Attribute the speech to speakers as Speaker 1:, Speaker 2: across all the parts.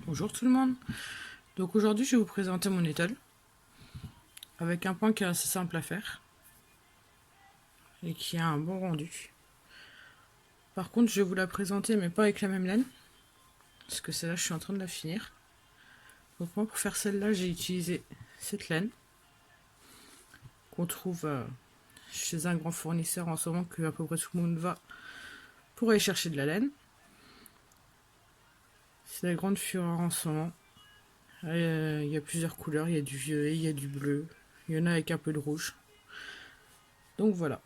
Speaker 1: Bonjour tout le monde. Donc aujourd'hui je vais vous présenter mon étole avec un point qui est assez simple à faire et qui a un bon rendu. Par contre je vais vous la présenter mais pas avec la même laine parce que celle-là je suis en train de la finir. Donc moi pour faire celle-là j'ai utilisé cette laine qu'on trouve chez un grand fournisseur en ce moment que à peu près tout le monde va pour aller chercher de la laine. C'est la grande fureur en ce moment. Il y a plusieurs couleurs, il y a du violet, il y a du bleu, il y en a avec un peu de rouge. Donc voilà.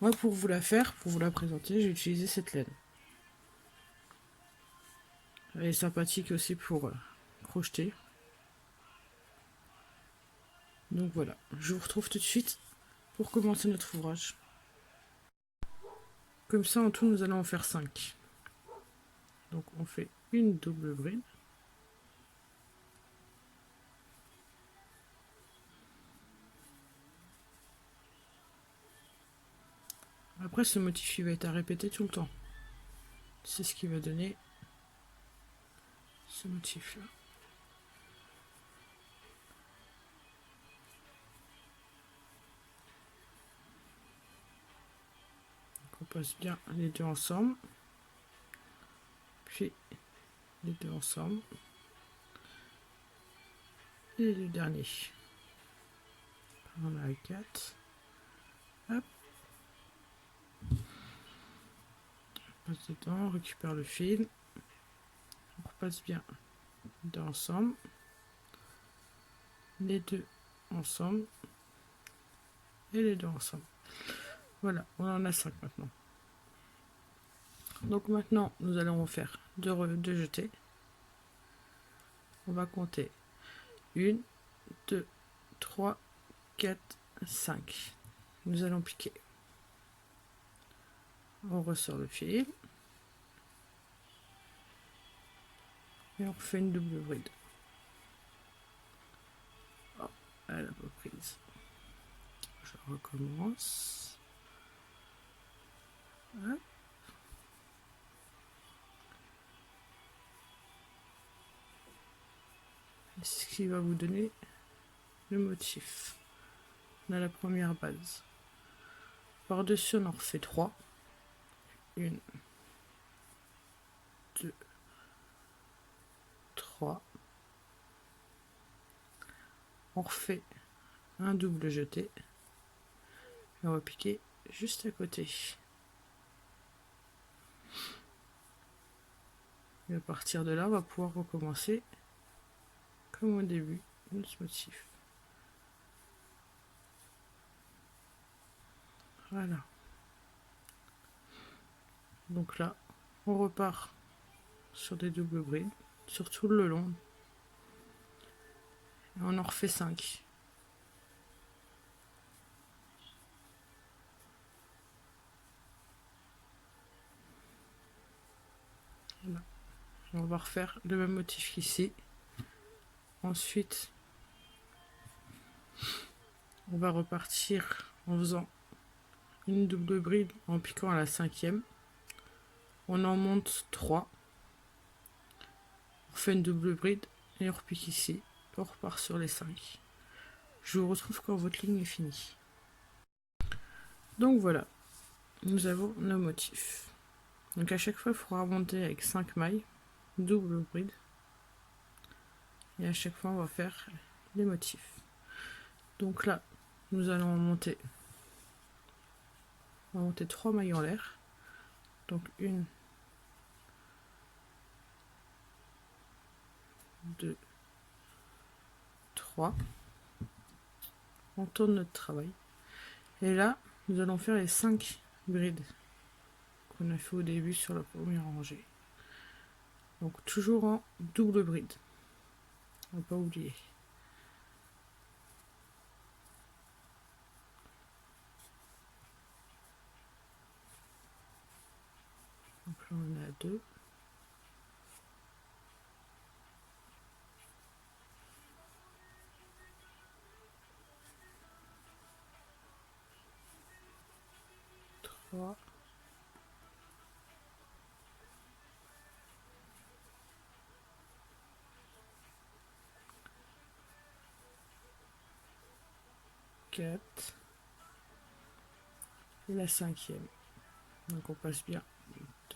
Speaker 1: Moi pour vous la faire, pour vous la présenter, j'ai utilisé cette laine. Elle est sympathique aussi pour crocheter. Donc voilà, je vous retrouve tout de suite pour commencer notre ouvrage. Comme ça en tout nous allons en faire 5. Donc on fait une double bride. Après ce motif il va être à répéter tout le temps. C'est ce qui va donner ce motif là. Donc on passe bien les deux ensemble. Puis les deux ensemble. Et les deux derniers. On a 4. Hop. On passe dedans, on récupère le fil. On repasse bien les deux ensemble. Les deux ensemble. Et les deux ensemble. Voilà, on en a 5 maintenant. Donc maintenant, nous allons en faire deux jetés. On va compter 1, 2, 3, 4, 5. Nous allons piquer. On ressort le fil. Et on fait une double bride. Oh, elle n'a pas prise. Je recommence. Hop. C'est ce qui va vous donner le motif. On a la première base. Par-dessus, on en refait 3. 1, 2, 3. On refait un double jeté. Et on va piquer juste à côté. Et à partir de là, on va pouvoir recommencer comme au début de ce motif. Voilà. Donc là, on repart sur des doubles brides, sur tout le long. Et on en refait 5. Voilà. Et on va refaire le même motif qu'ici. Ensuite, on va repartir en faisant une double bride en piquant à la 5e. On en monte 3. On refait une double bride et on repique ici. On repart sur les 5. Je vous retrouve quand votre ligne est finie. Donc voilà, nous avons nos motifs. Donc à chaque fois, il faudra monter avec 5 mailles, double bride. Et à chaque fois, on va faire les motifs. Donc là, nous allons monter. On va monter 3 mailles en l'air. Donc 1, 2, 3. On tourne notre travail. Et là, nous allons faire les 5 brides qu'on a fait au début sur la première rangée. Donc toujours en double bride. On ne va pas oublier. Donc là on a 2. Trois. 4 et la 5e. Donc on passe bien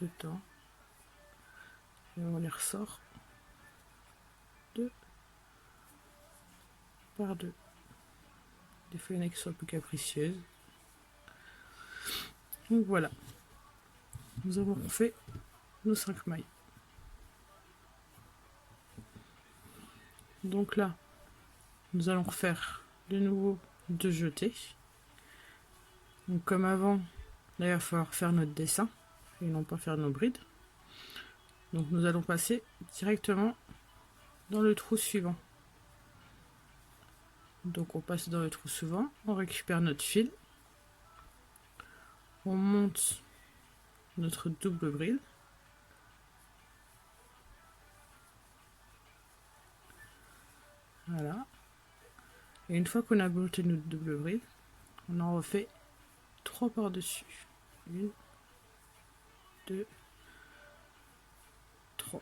Speaker 1: dedans et on les ressort 2 par 2. Des fois il y en a qui sont un peu capricieuses. Donc voilà, nous avons fait nos 5 mailles. Donc là, nous allons refaire de nouveau 2 jetés. Donc comme avant, là il va falloir faire notre dessin et non pas faire nos brides. Donc nous allons passer directement dans le trou suivant. Donc on passe dans le trou suivant, on récupère notre fil, on monte notre double bride. Voilà. Et une fois qu'on a monté notre double bride, on en refait 3 par-dessus. 1, 2, 3.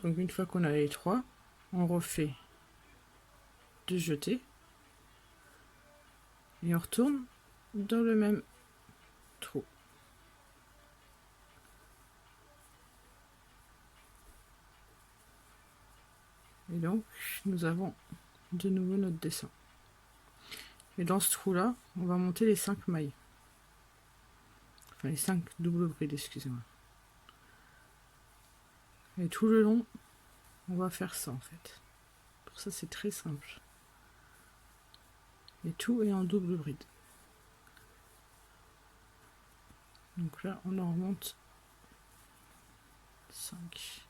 Speaker 1: Donc une fois qu'on a les 3, on refait 2 jetés et on retourne dans le même trou. Et donc nous avons de nouveau notre dessin. Et dans ce trou là, on va monter les 5 mailles. Enfin les 5 doubles brides, excusez-moi. Et tout le long, on va faire ça en fait. Pour ça c'est très simple. Et tout est en double bride. Donc là on en remonte 5.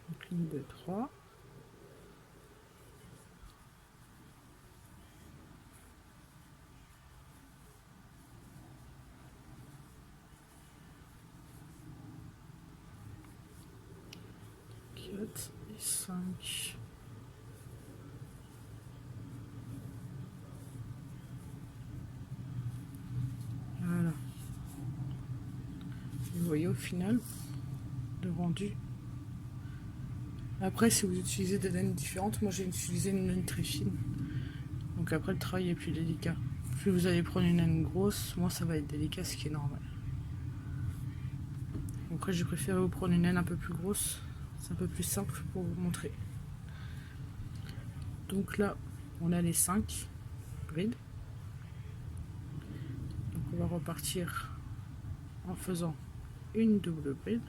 Speaker 1: Donc 1, 2, 3. Et 5. Voilà. Vous voyez au final le rendu. Après si vous utilisez des laines différentes, moi j'ai utilisé une laine très fine. Donc après le travail est plus délicat. Plus vous allez prendre une laine grosse, moins ça va être délicat, ce qui est normal. Donc après j'ai préféré vous prendre une laine un peu plus grosse. C'est un peu plus simple pour vous montrer. Donc là, on a les 5 brides. Donc on va repartir en faisant une double bride.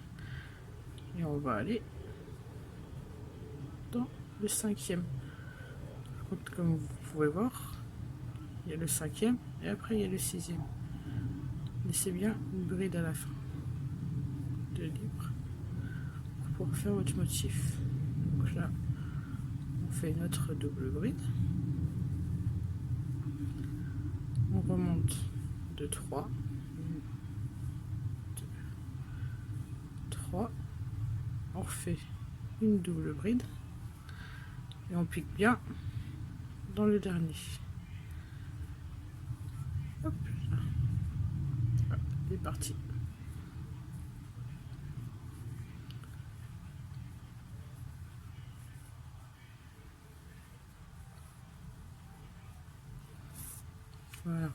Speaker 1: Et on va aller dans le 5e. Comme vous pouvez voir, il y a le 5e et après il y a le 6e. Laissez bien une bride à la fin de libre pour faire votre motif. Donc là, on fait notre double bride. On remonte de 3. 1, 2, 3. On refait une double bride. Et on pique bien dans le dernier. Hop là. Voilà, c'est parti. Voilà.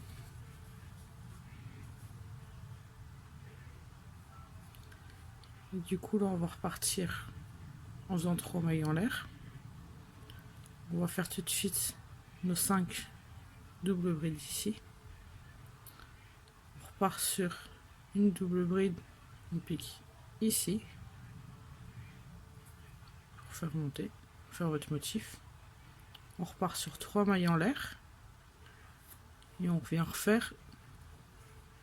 Speaker 1: Et du coup là on va repartir en faisant 3 mailles en l'air. On va faire tout de suite nos 5 doubles brides ici. On repart sur une double bride, on pique ici pour faire monter, faire votre motif. On repart sur 3 mailles en l'air et on vient refaire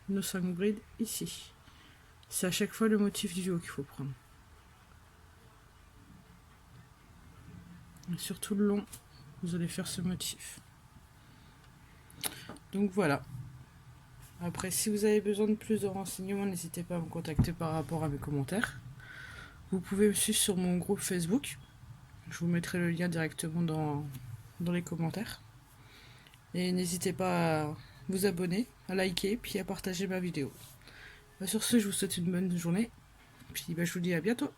Speaker 1: nos 5 brides ici. C'est à chaque fois le motif du haut qu'il faut prendre. Et sur tout le long, vous allez faire ce motif. Donc voilà. Après, si vous avez besoin de plus de renseignements, n'hésitez pas à me contacter par rapport à mes commentaires. Vous pouvez me suivre sur mon groupe Facebook. Je vous mettrai le lien directement dans les commentaires. Et n'hésitez pas vous abonner, à liker, puis à partager ma vidéo. Sur ce, je vous souhaite une bonne journée, puis je vous dis à bientôt.